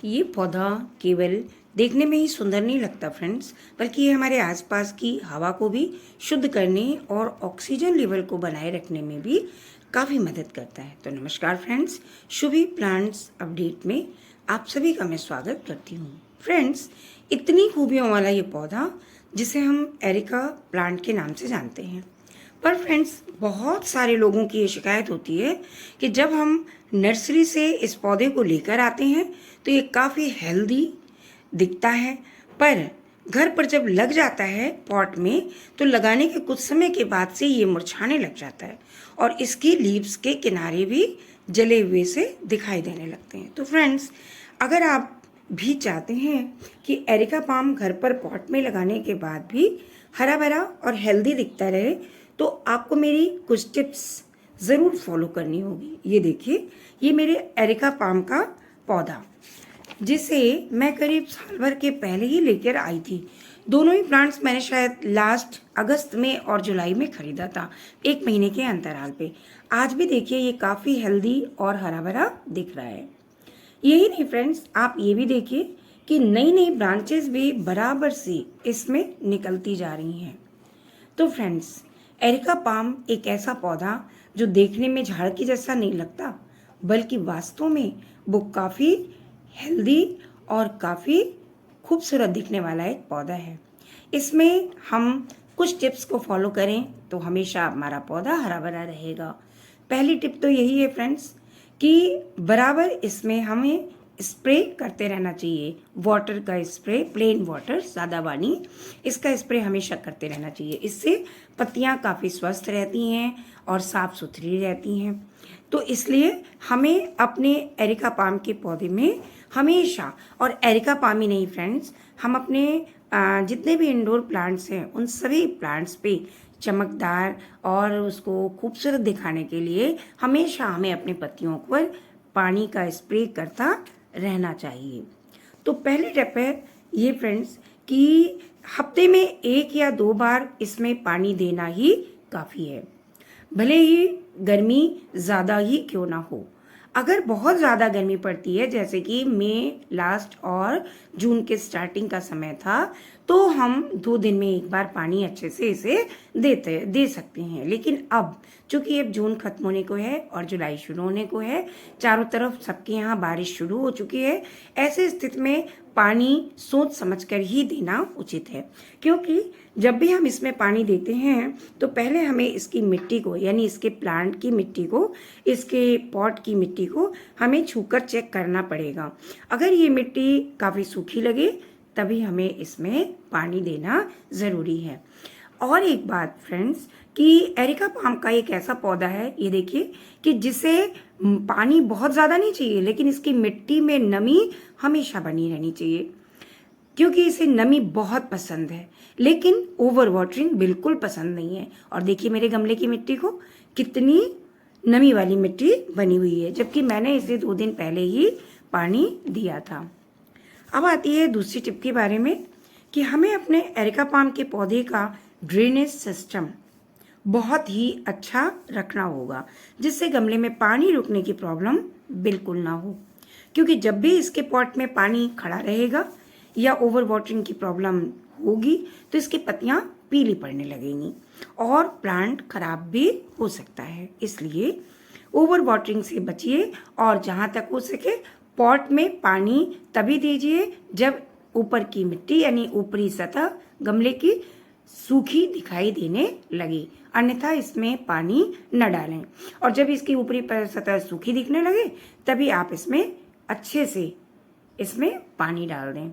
ये पौधा केवल देखने में ही सुंदर नहीं लगता फ्रेंड्स, बल्कि ये हमारे आसपास की हवा को भी शुद्ध करने और ऑक्सीजन लेवल को बनाए रखने में भी काफ़ी मदद करता है। तो नमस्कार फ्रेंड्स, शुभी प्लांट्स अपडेट में आप सभी का मैं स्वागत करती हूँ। फ्रेंड्स, इतनी खूबियों वाला ये पौधा जिसे हम एरिका प्लांट के नाम से जानते हैं, पर फ्रेंड्स बहुत सारे लोगों की ये शिकायत होती है कि जब हम नर्सरी से इस पौधे को लेकर आते हैं तो ये काफ़ी हेल्दी दिखता है, पर घर पर जब लग जाता है पॉट में तो लगाने के कुछ समय के बाद से ये मुरझाने लग जाता है और इसकी लीव्स के किनारे भी जले हुए से दिखाई देने लगते हैं। तो फ्रेंड्स, अगर आप भी चाहते हैं कि एरिका पाम घर पर पॉट में लगाने के बाद भी हरा भरा और हेल्दी दिखता रहे, तो आपको मेरी कुछ टिप्स ज़रूर फॉलो करनी होगी। ये देखिए, ये मेरे एरिका पाम का पौधा जिसे मैं करीब साल भर के पहले ही लेकर आई थी। दोनों ही प्लांट्स मैंने शायद लास्ट अगस्त में और जुलाई में खरीदा था, 1 महीने के अंतराल पे। आज भी देखिए ये काफ़ी हेल्दी और हरा भरा दिख रहा है। यही नहीं फ्रेंड्स, आप ये भी देखिए कि नई नई ब्रांचेस भी बराबर से इसमें निकलती जा रही हैं। तो फ्रेंड्स, एरिका पाम एक ऐसा पौधा जो देखने में झाड़ की जैसा नहीं लगता, बल्कि वास्तव में वो काफ़ी हेल्दी और काफ़ी खूबसूरत दिखने वाला एक पौधा है। इसमें हम कुछ टिप्स को फॉलो करें तो हमेशा हमारा पौधा हरा भरा रहेगा। पहली टिप तो यही है फ्रेंड्स कि बराबर इसमें हमें स्प्रे करते रहना चाहिए। वाटर का स्प्रे, प्लेन वाटर, सादा पानी, इसका स्प्रे हमेशा करते रहना चाहिए। इससे पत्तियां काफ़ी स्वस्थ रहती हैं और साफ़ सुथरी रहती हैं। तो इसलिए हमें अपने एरिका पाम के पौधे में हमेशा, और एरिका पाम ही नहीं फ्रेंड्स, हम अपने जितने भी इंडोर प्लांट्स हैं उन सभी प्लांट्स पे चमकदार और उसको खूबसूरत दिखाने के लिए हमेशा हमें अपनी पत्तियों पर पानी का स्प्रे करता रहना चाहिए। तो पहली टिप है ये फ्रेंड्स कि हफ्ते में 1 या 2 बार इसमें पानी देना ही काफ़ी है, भले ही गर्मी ज़्यादा ही क्यों ना हो। अगर बहुत ज़्यादा गर्मी पड़ती है, जैसे कि मई लास्ट और जून के स्टार्टिंग का समय था, तो हम 2 दिन में 1 बार पानी अच्छे से इसे दे सकते हैं। लेकिन अब चूंकि अब जून खत्म होने को है और जुलाई शुरू होने को है, चारों तरफ सबके यहाँ बारिश शुरू हो चुकी है, ऐसे स्थिति में पानी सोच समझकर ही देना उचित है। क्योंकि जब भी हम इसमें पानी देते हैं तो पहले हमें इसकी मिट्टी को, यानी इसके प्लांट की मिट्टी को, इसके पॉट की मिट्टी को हमें छूकर चेक करना पड़ेगा। अगर ये मिट्टी काफ़ी सूखी लगे तभी हमें इसमें पानी देना ज़रूरी है। और एक बात फ्रेंड्स कि एरिका पाम का एक ऐसा पौधा है, ये देखिए, कि जिसे पानी बहुत ज़्यादा नहीं चाहिए, लेकिन इसकी मिट्टी में नमी हमेशा बनी रहनी चाहिए, क्योंकि इसे नमी बहुत पसंद है, लेकिन ओवर वाटरिंग बिल्कुल पसंद नहीं है। और देखिए मेरे गमले की मिट्टी को कितनी नमी वाली मिट्टी बनी हुई है, जबकि मैंने इसे 2 दिन पहले ही पानी दिया था। अब आती है दूसरी टिप के बारे में कि हमें अपने एरिका पाम के पौधे का ड्रेनेज सिस्टम बहुत ही अच्छा रखना होगा, जिससे गमले में पानी रुकने की प्रॉब्लम बिल्कुल ना हो। क्योंकि जब भी इसके पॉट में पानी खड़ा रहेगा या ओवर वाटरिंग की प्रॉब्लम होगी तो इसकी पत्तियां पीली पड़ने लगेंगी और प्लांट खराब भी हो सकता है। इसलिए ओवर वाटरिंग से बचिए और जहाँ तक हो सके पॉट में पानी तभी दीजिए जब ऊपर की मिट्टी, यानी ऊपरी सतह गमले की सूखी दिखाई देने लगे, अन्यथा इसमें पानी न डालें। और जब इसकी ऊपरी सतह सूखी दिखने लगे तभी आप इसमें अच्छे से इसमें पानी डाल दें।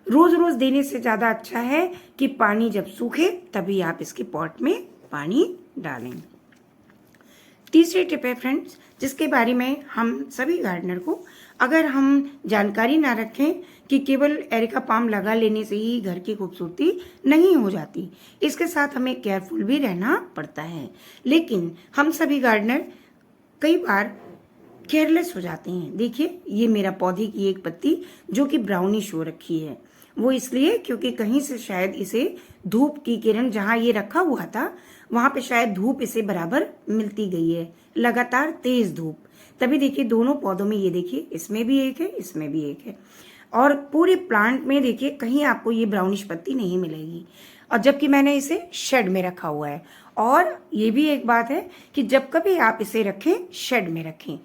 रोज रोज देने से ज़्यादा अच्छा है कि पानी जब सूखे तभी आप इसके पॉट में पानी डालें। तीसरी टिप है फ्रेंड्स, जिसके बारे में हम सभी गार्डनर को, अगर हम जानकारी ना रखें कि केवल एरिका पाम लगा लेने से ही घर की खूबसूरती नहीं हो जाती, इसके साथ हमें केयरफुल भी रहना पड़ता है। लेकिन हम सभी गार्डनर कई बार केयरलेस हो जाते हैं। देखिए, ये मेरा पौधे की एक पत्ती जो कि ब्राउनिश हो रखी है, वो इसलिए क्योंकि कहीं से शायद इसे धूप की किरण, जहाँ ये रखा हुआ था वहाँ पे शायद धूप इसे बराबर मिलती गई है, लगातार तेज धूप। तभी देखिए दोनों पौधों में, ये देखिए इसमें भी एक है, इसमें भी एक है, और पूरे प्लांट में देखिए कहीं आपको ये ब्राउनिश पत्ती नहीं मिलेगी, और जबकि मैंने इसे शेड में रखा हुआ है। और ये भी एक बात है कि जब कभी आप इसे रखें, शेड में रखें,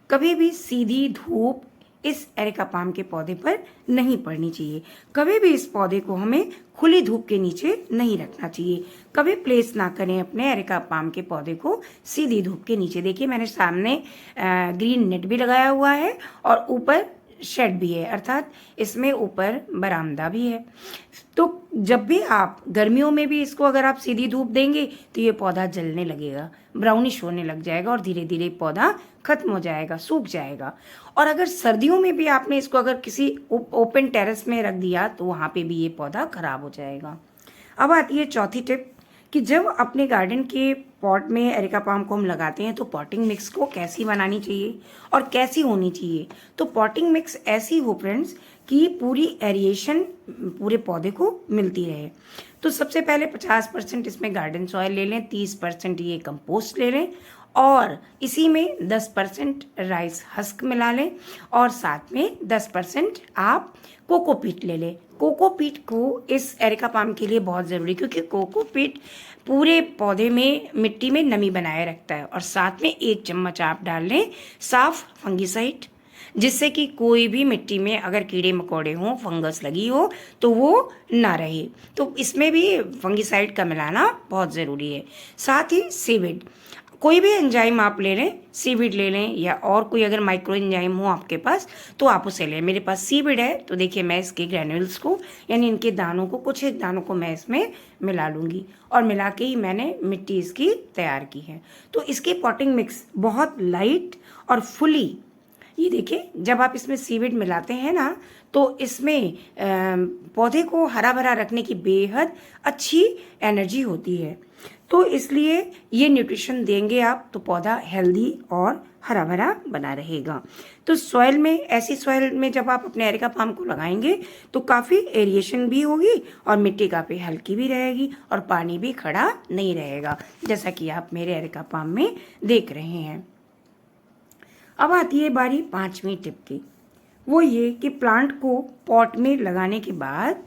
कभी भी सीधी धूप इस एरिका पाम के पौधे पर नहीं पड़नी चाहिए। कभी भी इस पौधे को हमें खुली धूप के नीचे नहीं रखना चाहिए। कभी प्लेस ना करें अपने एरिका पाम के पौधे को सीधी धूप के नीचे। देखिए मैंने सामने ग्रीन नेट भी लगाया हुआ है और ऊपर शेड भी है, अर्थात इसमें ऊपर बरामदा भी है। तो जब भी आप गर्मियों में भी इसको अगर आप सीधी धूप देंगे तो ये पौधा जलने लगेगा, ब्राउनिश होने लग जाएगा और धीरे धीरे पौधा खत्म हो जाएगा, सूख जाएगा। और अगर सर्दियों में भी आपने इसको अगर किसी ओपन टेरेस में रख दिया तो वहाँ पे भी ये पौधा खराब हो जाएगा। अब आती है चौथी टिप कि जब अपने गार्डन के पॉट में एरिका पाम को हम लगाते हैं तो पॉटिंग मिक्स को कैसी बनानी चाहिए और कैसी होनी चाहिए। तो पॉटिंग मिक्स ऐसी हो फ्रेंड्स कि पूरी एरिएशन पूरे पौधे को मिलती रहे। तो सबसे पहले 50% इसमें गार्डन सॉइल ले लें, 30% ये कंपोस्ट ले लें, और इसी में 10% राइस हस्क मिला लें, और साथ में 10% आप कोकोपीट ले लें। कोकोपीट को इस एरिका पाम के लिए बहुत ज़रूरी, क्योंकि कोकोपीट पूरे पौधे में मिट्टी में नमी बनाए रखता है। और साथ में 1 चम्मच आप डाल लें साफ फंगिसाइड, जिससे कि कोई भी मिट्टी में अगर कीड़े मकोड़े हों, फंगस लगी हो तो वो ना रहे। तो इसमें भी फंगिसाइड का मिलाना बहुत ज़रूरी है। साथ ही सीविड, कोई भी एंजाइम आप ले लें, सीविड ले लें या और कोई अगर माइक्रो एंजाइम हो आपके पास तो आप उसे लें। मेरे पास सीविड है तो देखिए मैं इसके ग्रैन्यूल्स को, यानी इनके दानों को, कुछ एक दानों को मैं इसमें मिला लूँगी, और मिला के ही मैंने मिट्टी इसकी तैयार की है। तो इसकी पॉटिंग मिक्स बहुत लाइट और फुली, ये देखिए जब आप इसमें सीविड मिलाते हैं ना तो इसमें पौधे को हरा भरा रखने की बेहद अच्छी एनर्जी होती है। तो इसलिए ये न्यूट्रिशन देंगे आप तो पौधा हेल्दी और हरा भरा बना रहेगा। तो सॉइल में, ऐसी सॉइल में जब आप अपने एरिका पाम को लगाएंगे तो काफ़ी एरिएशन भी होगी और मिट्टी काफ़ी हल्की भी रहेगी और पानी भी खड़ा नहीं रहेगा, जैसा कि आप मेरे एरिका पाम में देख रहे हैं। अब आती है बारी 5वीं टिप की, वो ये कि प्लांट को पॉट में लगाने के बाद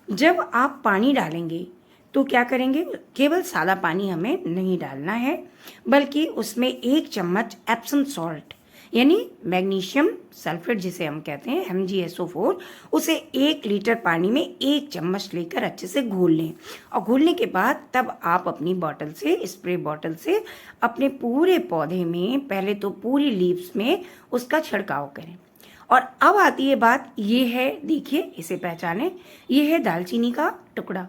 जब आप पानी डालेंगे तो क्या करेंगे, केवल सादा पानी हमें नहीं डालना है, बल्कि उसमें 1 चम्मच एप्सम सॉल्ट, यानी मैग्नीशियम सल्फेट जिसे हम कहते हैं MgSO4, उसे 1 लीटर पानी में 1 चम्मच लेकर अच्छे से घोल लें। और घोलने के बाद तब आप अपनी बॉटल से, स्प्रे बॉटल से अपने पूरे पौधे में, पहले तो पूरी लीव्स में उसका छिड़काव करें। और अब आती है बात, ये है, देखिए इसे पहचानें, ये है दालचीनी का टुकड़ा।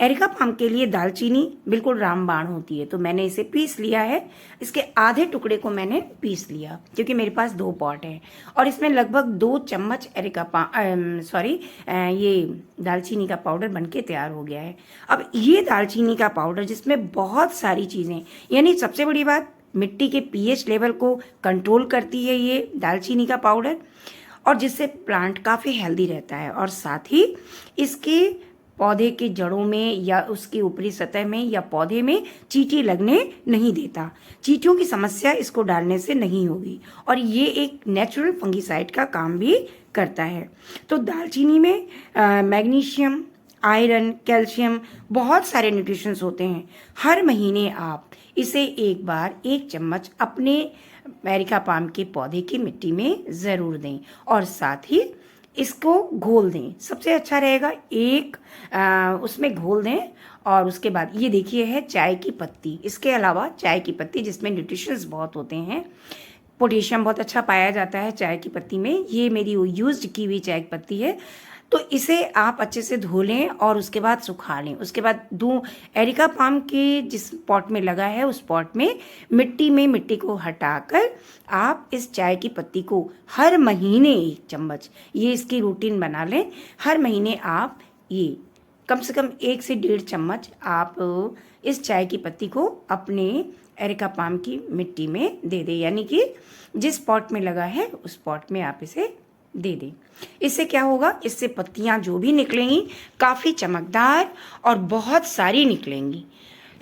एरिका पाम के लिए दालचीनी बिल्कुल रामबाण होती है, तो मैंने इसे पीस लिया है। इसके आधे टुकड़े को मैंने पीस लिया क्योंकि मेरे पास 2 पॉट हैं, और इसमें लगभग 2 चम्मच ये दालचीनी का पाउडर बनके तैयार हो गया है। अब ये दालचीनी का पाउडर, जिसमें बहुत सारी चीज़ें, यानी सबसे बड़ी बात, मिट्टी के pH लेवल को कंट्रोल करती है ये दालचीनी का पाउडर, और जिससे प्लांट काफ़ी हेल्दी रहता है। और साथ ही इसके पौधे के जड़ों में या उसकी ऊपरी सतह में या पौधे में चींटी लगने नहीं देता। चींटियों की समस्या इसको डालने से नहीं होगी, और ये एक नेचुरल फंगिसाइड का काम भी करता है। तो दालचीनी में मैग्नीशियम, आयरन, कैल्शियम, बहुत सारे न्यूट्रिशंस होते हैं। हर महीने आप इसे एक बार 1 चम्मच अपने एरिका पाम के पौधे की मिट्टी में ज़रूर दें, और साथ ही इसको घोल दें। सबसे अच्छा रहेगा उसमें घोल दें, और उसके बाद ये देखिए है चाय की पत्ती। इसके अलावा चाय की पत्ती, जिसमें न्यूट्रिशंस बहुत होते हैं, पोटेशियम बहुत अच्छा पाया जाता है चाय की पत्ती में। ये मेरी यूज्ड की हुई चाय की पत्ती है। तो इसे आप अच्छे से धो लें और उसके बाद सुखा लें। उसके बाद एरिका पाम के जिस पॉट में लगा है उस पॉट में मिट्टी को हटाकर आप इस चाय की पत्ती को हर महीने 1 चम्मच, ये इसकी रूटीन बना लें। हर महीने आप ये कम से कम 1 से 1.5 चम्मच आप इस चाय की पत्ती को अपने एरिका पाम की मिट्टी में दे दें, यानी कि जिस पॉट में लगा है उस पॉट में आप इसे दे दें। इससे क्या होगा, इससे पत्तियां जो भी निकलेंगी काफ़ी चमकदार और बहुत सारी निकलेंगी।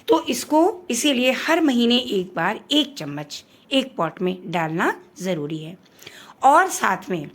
तो इसको इसीलिए हर महीने एक बार 1 चम्मच एक पॉट में डालना ज़रूरी है। और साथ में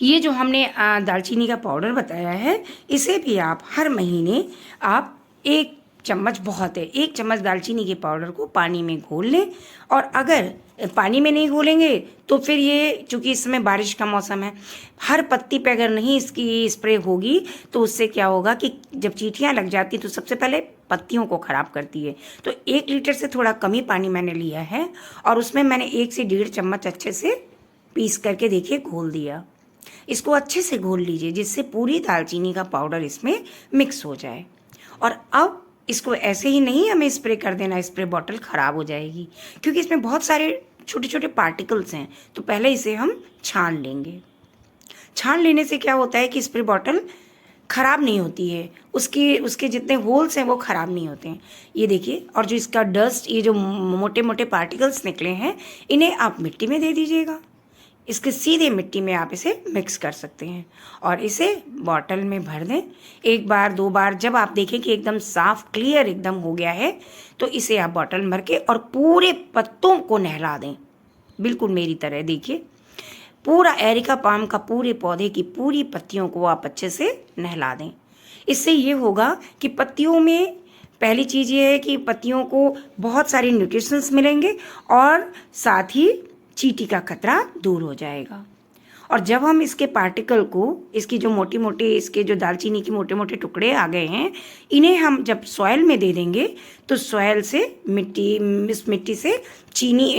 ये जो हमने दालचीनी का पाउडर बताया है, इसे भी आप हर महीने आप 1 चम्मच बहुत है, 1 चम्मच दालचीनी के पाउडर को पानी में घोल लें। और अगर पानी में नहीं घोलेंगे तो फिर ये, चूँकि इस समय बारिश का मौसम है, हर पत्ती पे अगर नहीं इसकी स्प्रे होगी तो उससे क्या होगा कि जब चींटियाँ लग जाती तो सबसे पहले पत्तियों को ख़राब करती है। तो 1 लीटर से थोड़ा कम ही पानी मैंने लिया है और उसमें मैंने 1 से 1.5 चम्मच अच्छे से पीस करके देखिए घोल दिया। इसको अच्छे से घोल लीजिए जिससे पूरी दालचीनी का पाउडर इसमें मिक्स हो जाए। और अब इसको ऐसे ही नहीं हमें स्प्रे कर देना, स्प्रे बॉटल ख़राब हो जाएगी क्योंकि इसमें बहुत सारे छोटे छोटे पार्टिकल्स हैं। तो पहले इसे हम छान लेंगे। छान लेने से क्या होता है कि स्प्रे बॉटल ख़राब नहीं होती है, उसके जितने होल्स हैं वो ख़राब नहीं होते हैं। ये देखिए, और जो इसका डस्ट, ये जो मोटे मोटे पार्टिकल्स निकले हैं, इन्हें आप मिट्टी में दे दीजिएगा। इसके सीधे मिट्टी में आप इसे मिक्स कर सकते हैं और इसे बॉटल में भर दें। 1 बार 2 बार जब आप देखें कि एकदम साफ क्लियर एकदम हो गया है तो इसे आप बॉटल में भर के और पूरे पत्तों को नहला दें, बिल्कुल मेरी तरह। देखिए, पूरा एरिका पाम का पूरे पौधे की पूरी पत्तियों को आप अच्छे से नहला दें। इससे ये होगा कि पत्तियों में, पहली चीज़ ये है कि पत्तियों को बहुत सारे न्यूट्रिशंस मिलेंगे और साथ ही चींटी का खतरा दूर हो जाएगा। और जब हम इसके पार्टिकल को, इसकी जो मोटी मोटी, इसके जो दालचीनी के मोटे मोटे टुकड़े आ गए हैं, इन्हें हम जब सॉइल में दे देंगे तो सॉइल से इस मिट्टी से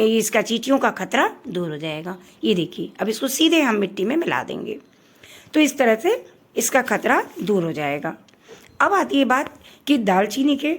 इसका चींटियों का खतरा दूर हो जाएगा। ये देखिए, अब इसको सीधे हम मिट्टी में मिला देंगे तो इस तरह से इसका खतरा दूर हो जाएगा। अब आती है बात कि दालचीनी के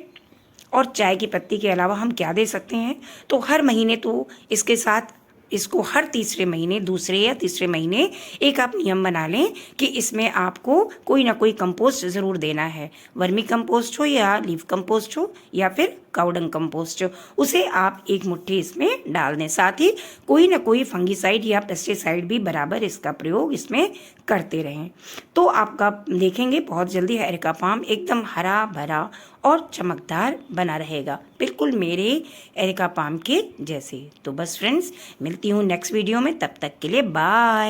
और चाय की पत्ती के अलावा हम क्या दे सकते हैं। तो हर महीने तो इसके साथ, इसको हर तीसरे महीने, दूसरे या तीसरे महीने एक आप नियम बना लें कि इसमें आपको कोई ना कोई कंपोस्ट ज़रूर देना है। वर्मी कंपोस्ट हो या लीफ कंपोस्ट हो या फिर काउडंग कंपोस्ट हो, उसे आप 1 मुट्ठी इसमें डाल दें। साथ ही कोई ना कोई फंगीसाइड या पेस्टिसाइड भी बराबर इसका प्रयोग इसमें करते रहें। तो आपका देखेंगे बहुत जल्दी एरिका पाम एकदम हरा भरा और चमकदार बना रहेगा, बिल्कुल मेरे एरिका पाम के जैसे। तो बस फ्रेंड्स, मिलती हूँ नेक्स्ट वीडियो में, तब तक के लिए बाय।